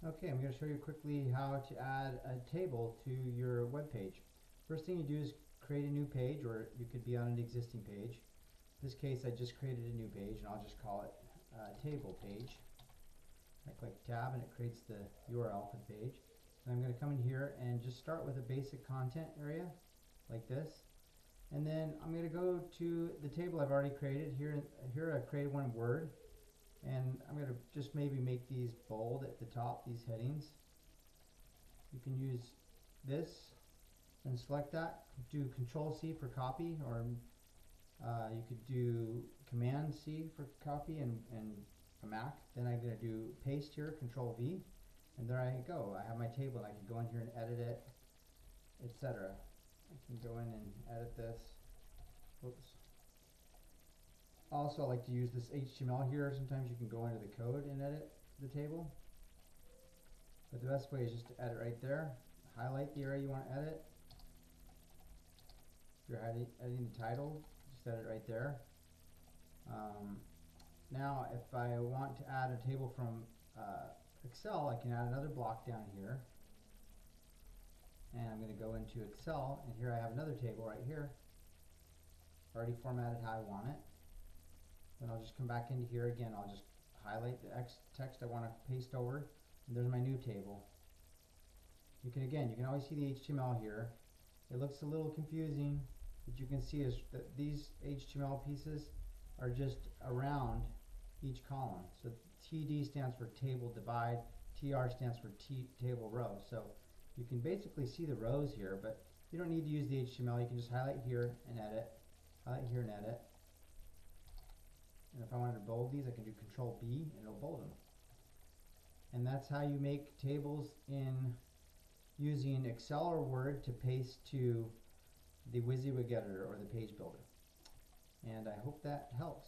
Okay, I'm going to show you quickly how to add a table to your web page. First thing you do is create a new page, or you could be on an existing page. In this case, I just created a new page, and I'll just call it table page. I click tab, and it creates the URL for the page. And I'm going to come in here and just start with a basic content area, like this. And then I'm going to go to the table I've already created. Here I've created one in Word. And I'm going to just maybe make these bold at the top, these headings. You can use this and select that. Do Control C for copy, or you could do Command C for copy and a Mac. Then I'm going to do paste here, Control V, and there I go. I have my table, and I can go in here and edit it, etc. I can go in and edit this. Oops. Also, I like to use this HTML here. Sometimes you can go into the code and edit the table. But the best way is just to edit right there. Highlight the area you want to edit. If you're editing the title, just edit right there. Now, if I want to add a table from Excel, I can add another block down here. And I'm going to go into Excel, and here I have another table right here. Already formatted how I want it. Then I'll just come back into here again. I'll just highlight the text I want to paste over, and there's my new table. You can always see the HTML here. It looks a little confusing, but you can see is that these HTML pieces are just around each column. So TD stands for table divide, TR stands for table row. So you can basically see the rows here, but you don't need to use the HTML. You can just highlight here and edit, highlight here and edit. And if I wanted to bold these, I can do Control B and it'll bold them. And that's how you make tables in using Excel or Word to paste to the WYSIWYG editor or the page builder. And I hope that helps.